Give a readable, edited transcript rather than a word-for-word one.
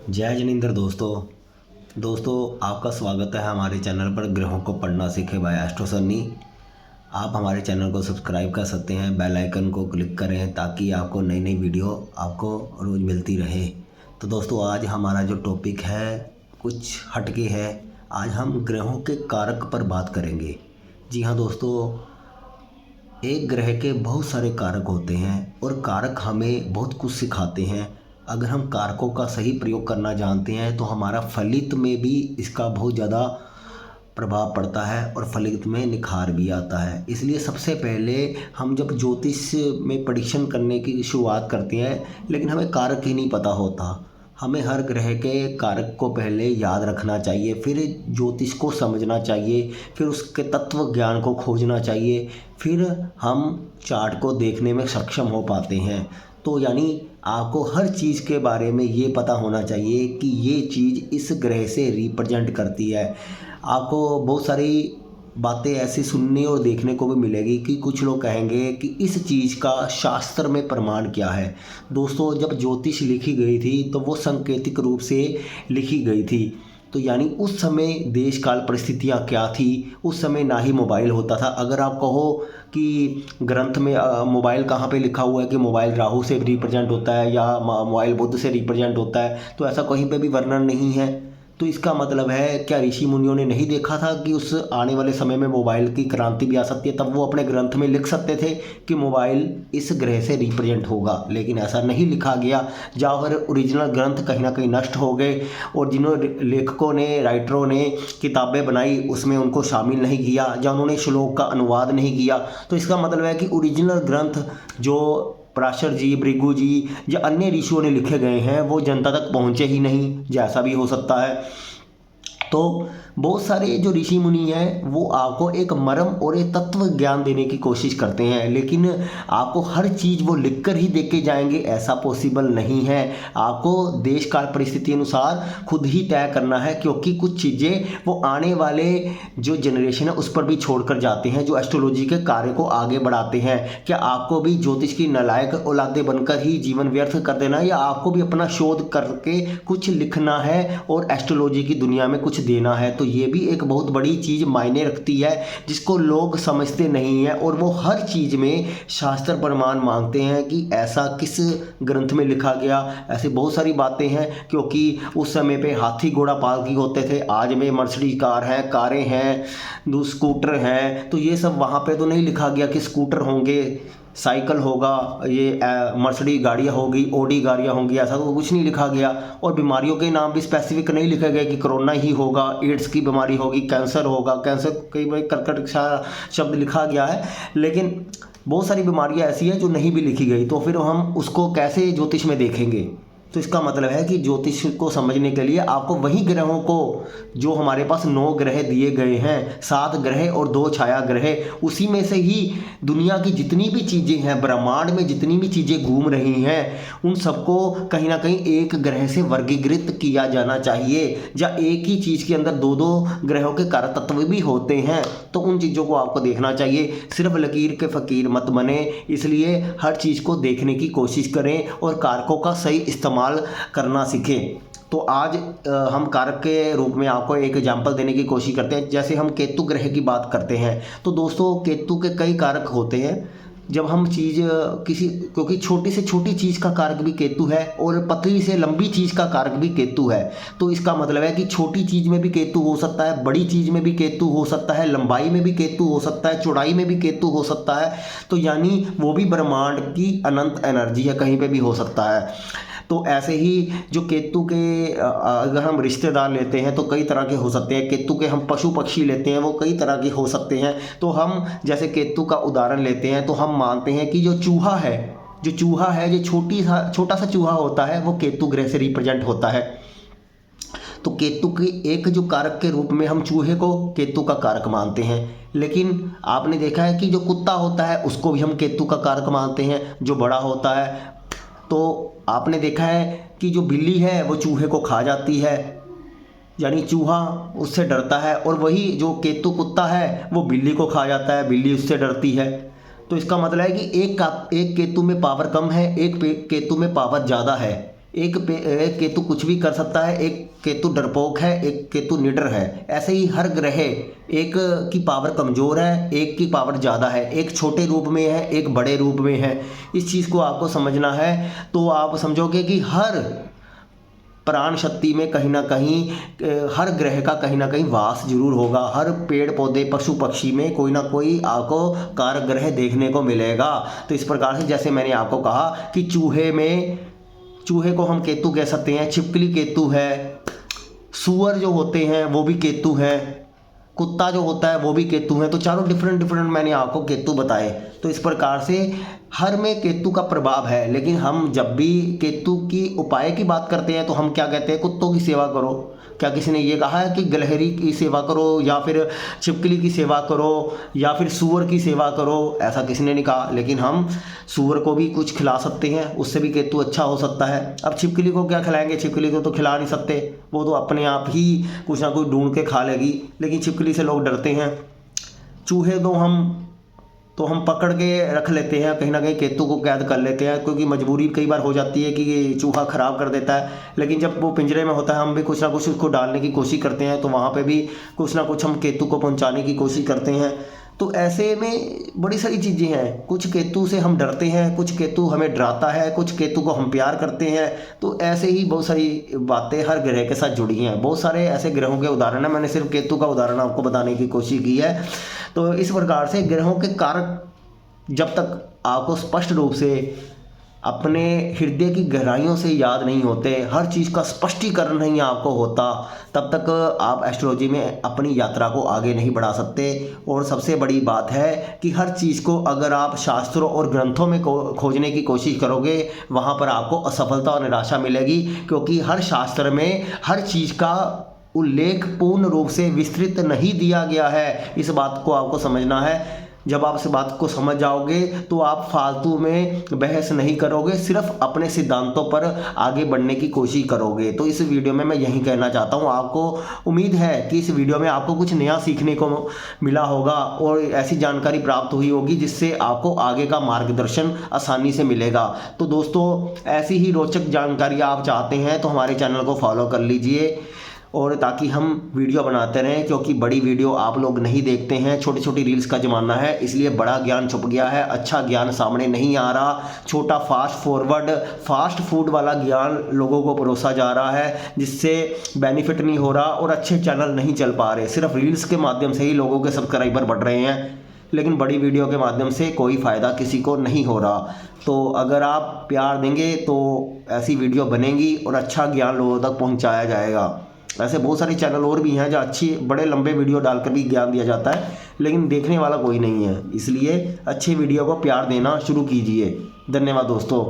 जय जिनेंद्र दोस्तों आपका स्वागत है हमारे चैनल पर ग्रहों को पढ़ना सीखे बाय एस्ट्रो सन्नी। आप हमारे चैनल को सब्सक्राइब कर सकते हैं, बेल आइकन को क्लिक करें ताकि आपको नई नई वीडियो आपको रोज़ मिलती रहे। तो दोस्तों आज हमारा जो टॉपिक है कुछ हटके है। आज हम ग्रहों के कारक पर बात करेंगे। जी हाँ दोस्तों, एक ग्रह के बहुत सारे कारक होते हैं और कारक हमें बहुत कुछ सिखाते हैं। अगर हम कारकों का सही प्रयोग करना जानते हैं तो हमारा फलित में भी इसका बहुत ज़्यादा प्रभाव पड़ता है और फलित में निखार भी आता है। इसलिए सबसे पहले हम जब ज्योतिष में परीक्षण करने की शुरुआत करते हैं लेकिन हमें कारक ही नहीं पता होता। हमें हर ग्रह के कारक को पहले याद रखना चाहिए, फिर ज्योतिष को समझना चाहिए, फिर उसके तत्व ज्ञान को खोजना चाहिए, फिर हम चार्ट को देखने में सक्षम हो पाते हैं। तो यानी आपको हर चीज़ के बारे में ये पता होना चाहिए कि ये चीज़ इस ग्रह से रिप्रेजेंट करती है। आपको बहुत सारी बातें ऐसी सुनने और देखने को भी मिलेगी कि कुछ लोग कहेंगे कि इस चीज़ का शास्त्र में प्रमाण क्या है। दोस्तों जब ज्योतिष लिखी गई थी तो वो सांकेतिक रूप से लिखी गई थी। तो यानी उस समय देश काल परिस्थितियाँ क्या थी, उस समय ना ही मोबाइल होता था। अगर आप कहो कि ग्रंथ में मोबाइल कहाँ पे लिखा हुआ है कि मोबाइल राहु से रिप्रेजेंट होता है या मोबाइल बुध से रिप्रेजेंट होता है, तो ऐसा कहीं पे भी वर्णन नहीं है। तो इसका मतलब है क्या ऋषि मुनियों ने नहीं देखा था कि उस आने वाले समय में मोबाइल की क्रांति भी आ सकती है, तब वो अपने ग्रंथ में लिख सकते थे कि मोबाइल इस ग्रह से रिप्रेजेंट होगा। लेकिन ऐसा नहीं लिखा गया। जहाँ पर ओरिजिनल ग्रंथ कहीं ना कहीं नष्ट हो गए और जिन्होंने लेखकों ने राइटरों ने किताबें बनाई उसमें उनको शामिल नहीं किया, या उन्होंने श्लोक का अनुवाद नहीं किया। तो इसका मतलब है कि ओरिजिनल ग्रंथ जो पराशर जी, भृगु जी या अन्य ऋषियों ने लिखे गए हैं वो जनता तक पहुँचे ही नहीं, जैसा भी हो सकता है। तो बहुत सारे जो ऋषि मुनि हैं वो आपको एक मर्म और एक तत्व ज्ञान देने की कोशिश करते हैं, लेकिन आपको हर चीज़ वो लिख कर ही दे के जाएंगे ऐसा पॉसिबल नहीं है। आपको देश काल परिस्थिति अनुसार खुद ही तय करना है, क्योंकि कुछ चीज़ें वो आने वाले जो जनरेशन है उस पर भी छोड़ कर जाते हैं, जो एस्ट्रोलॉजी के कार्य को आगे बढ़ाते हैं। क्या आपको भी ज्योतिष की नालायक औलादे बनकर ही जीवन व्यर्थ कर देना है, या आपको भी अपना शोध करके कुछ लिखना है और एस्ट्रोलॉजी की दुनिया में कुछ देना है? तो ये भी एक बहुत बड़ी चीज़ मायने रखती है जिसको लोग समझते नहीं है, और वो हर चीज़ में शास्त्र प्रमाण मांगते हैं कि ऐसा किस ग्रंथ में लिखा गया। ऐसी बहुत सारी बातें हैं, क्योंकि उस समय पे हाथी घोड़ा पालकी होते थे, आज में मर्सिडीज कार हैं, कारें हैं, स्कूटर हैं। तो ये सब वहाँ पे तो नहीं लिखा गया कि स्कूटर होंगे, साइकिल होगा, ये मर्सिडीज गाड़ियाँ होगी, ओडी गाड़ियाँ होंगी, ऐसा तो कुछ नहीं लिखा गया। और बीमारियों के नाम भी स्पेसिफिक नहीं लिखे गए कि कोरोना ही होगा, एड्स की बीमारी होगी, कैंसर होगा। कैंसर कई बार कर्कट शब्द लिखा गया है, लेकिन बहुत सारी बीमारियाँ ऐसी हैं जो नहीं भी लिखी गई। तो फिर हम उसको कैसे ज्योतिष में देखेंगे? तो इसका मतलब है कि ज्योतिष को समझने के लिए आपको वही ग्रहों को, जो हमारे पास 9 ग्रह दिए गए हैं, 7 ग्रह और 2 छाया ग्रह, उसी में से ही दुनिया की जितनी भी चीज़ें हैं, ब्रह्मांड में जितनी भी चीज़ें घूम रही हैं, उन सबको कहीं ना कहीं एक ग्रह से वर्गीकृत किया जाना चाहिए। या एक ही चीज़ के अंदर 2-2 ग्रहों के कारक तत्व भी होते हैं, तो उन चीज़ों को आपको देखना चाहिए। सिर्फ लकीर के फ़कीर मत बने, इसलिए हर चीज़ को देखने की कोशिश करें और कारकों का सही इस्तेमाल करना सीखें। तो आज हम कारक के रूप में आपको एक एग्जांपल देने की कोशिश करते हैं। जैसे हम केतु ग्रह की बात करते हैं तो दोस्तों केतु के कई कारक होते हैं। जब हम चीज़ किसी, क्योंकि छोटी से छोटी चीज़ का कारक भी केतु है और पतली से लंबी चीज़ का कारक भी केतु है। तो इसका मतलब है कि छोटी चीज़ में भी केतु हो सकता है, बड़ी चीज़ में भी केतु हो सकता है, लंबाई में भी केतु हो सकता है, चौड़ाई में भी केतु हो सकता है। तो यानी वो भी ब्रह्मांड की अनंत एनर्जी है, कहीं पे भी हो सकता है। तो ऐसे ही जो केतु के अगर हम रिश्तेदार लेते हैं तो कई तरह के हो सकते हैं। केतु के हम पशु पक्षी लेते हैं, वो कई तरह के हो सकते हैं। तो हम जैसे केतु का उदाहरण लेते हैं तो हम मानते हैं कि जो चूहा है, जो छोटा सा चूहा होता है वो केतु ग्रह से रिप्रेजेंट होता है। तो केतु की एक जो कारक के रूप में हम चूहे को केतु का कारक मानते हैं। लेकिन आपने देखा है कि जो कुत्ता होता है उसको भी हम केतु का कारक मानते हैं, जो बड़ा होता है। तो आपने देखा है कि जो बिल्ली है वो चूहे को खा जाती है, यानी चूहा उससे डरता है, और वही जो केतु कुत्ता है वो बिल्ली को खा जाता है, बिल्ली उससे डरती है। तो इसका मतलब है कि एक केतु में पावर कम है, एक केतु में पावर ज़्यादा है। एक केतु कुछ भी कर सकता है, एक केतु डरपोक है, एक केतु निडर है। ऐसे ही हर ग्रह, एक की पावर कमज़ोर है, एक की पावर ज़्यादा है, एक छोटे रूप में है, एक बड़े रूप में है। इस चीज़ को आपको समझना है तो आप समझोगे कि हर प्राण शक्ति में कहीं ना कहीं हर ग्रह का कहीं ना कहीं वास जरूर होगा। हर पेड़ पौधे पशु पक्षी में कोई ना कोई आपको कारक ग्रह देखने को मिलेगा। तो इस प्रकार से जैसे मैंने आपको कहा कि चूहे को हम केतु कह सकते हैं, छिपकली केतु है, सूअर जो होते हैं वो भी केतु है, कुत्ता जो होता है वो भी केतु है। तो चारों डिफरेंट मैंने आपको केतु बताए। तो इस प्रकार से हर में केतु का प्रभाव है। लेकिन हम जब भी केतु की उपाय की बात करते हैं तो हम क्या कहते हैं, कुत्तों की सेवा करो। क्या किसी ने ये कहा है कि गिलहरी की सेवा करो या फिर छिपकली की सेवा करो या फिर सूअर की सेवा करो? ऐसा किसी ने नहीं कहा। लेकिन हम सूअर को भी कुछ खिला सकते हैं, उससे भी केतु अच्छा हो सकता है। अब छिपकली को क्या खिलाएंगे, छिपकली को तो खिला नहीं सकते, वो तो अपने आप ही कुछ ना कुछ ढूंढ के खा लेगी। लेकिन छिपकली से लोग डरते हैं। चूहे तो हम पकड़ के रख लेते हैं, कहीं ना कहीं केतु को कैद कर लेते हैं, क्योंकि मजबूरी कई बार हो जाती है कि चूहा ख़राब कर देता है। लेकिन जब वो पिंजरे में होता है हम भी कुछ ना कुछ उसको डालने की कोशिश करते हैं, तो वहाँ पे भी कुछ ना कुछ हम केतु को पहुँचाने की कोशिश करते हैं। तो ऐसे में बड़ी सारी चीज़ें हैं। कुछ केतु से हम डरते हैं, कुछ केतु हमें डराता है, कुछ केतु को हम प्यार करते हैं। तो ऐसे ही बहुत सारी बातें हर ग्रह के साथ जुड़ी हैं। बहुत सारे ऐसे ग्रहों के उदाहरण हैं, मैंने सिर्फ केतु का उदाहरण आपको बताने की कोशिश की है। तो इस प्रकार से ग्रहों के कारक जब तक आपको स्पष्ट रूप से अपने हृदय की गहराइयों से याद नहीं होते, हर चीज़ का स्पष्टीकरण नहीं आपको होता, तब तक आप एस्ट्रोलॉजी में अपनी यात्रा को आगे नहीं बढ़ा सकते। और सबसे बड़ी बात है कि हर चीज़ को अगर आप शास्त्रों और ग्रंथों में खोजने की कोशिश करोगे, वहाँ पर आपको असफलता और निराशा मिलेगी। क्योंकि हर शास्त्र में हर चीज़ का उल्लेख पूर्ण रूप से विस्तृत नहीं दिया गया है। इस बात को आपको समझना है। जब आप इस बात को समझ जाओगे तो आप फालतू में बहस नहीं करोगे, सिर्फ अपने सिद्धांतों पर आगे बढ़ने की कोशिश करोगे। तो इस वीडियो में मैं यही कहना चाहता हूँ। आपको उम्मीद है कि इस वीडियो में आपको कुछ नया सीखने को मिला होगा और ऐसी जानकारी प्राप्त हुई होगी जिससे आपको आगे का मार्गदर्शन आसानी से मिलेगा। तो दोस्तों, ऐसी ही रोचक जानकारी आप चाहते हैं तो हमारे चैनल को फॉलो कर लीजिए, और ताकि हम वीडियो बनाते रहें। क्योंकि बड़ी वीडियो आप लोग नहीं देखते हैं, छोटी छोटी रील्स का ज़माना है, इसलिए बड़ा ज्ञान छुप गया है, अच्छा ज्ञान सामने नहीं आ रहा। छोटा फास्ट फूड वाला ज्ञान लोगों को परोसा जा रहा है, जिससे बेनिफिट नहीं हो रहा और अच्छे चैनल नहीं चल पा रहे। सिर्फ रील्स के माध्यम से ही लोगों के सब्सक्राइबर बढ़ रहे हैं, लेकिन बड़ी वीडियो के माध्यम से कोई फ़ायदा किसी को नहीं हो रहा। तो अगर आप प्यार देंगे तो ऐसी वीडियो बनेगी और अच्छा ज्ञान लोगों तक पहुँचाया जाएगा। ऐसे बहुत सारे चैनल और भी हैं जहाँ अच्छी बड़े लंबे वीडियो डालकर भी ज्ञान दिया जाता है, लेकिन देखने वाला कोई नहीं है। इसलिए अच्छे वीडियो को प्यार देना शुरू कीजिए। धन्यवाद दोस्तों।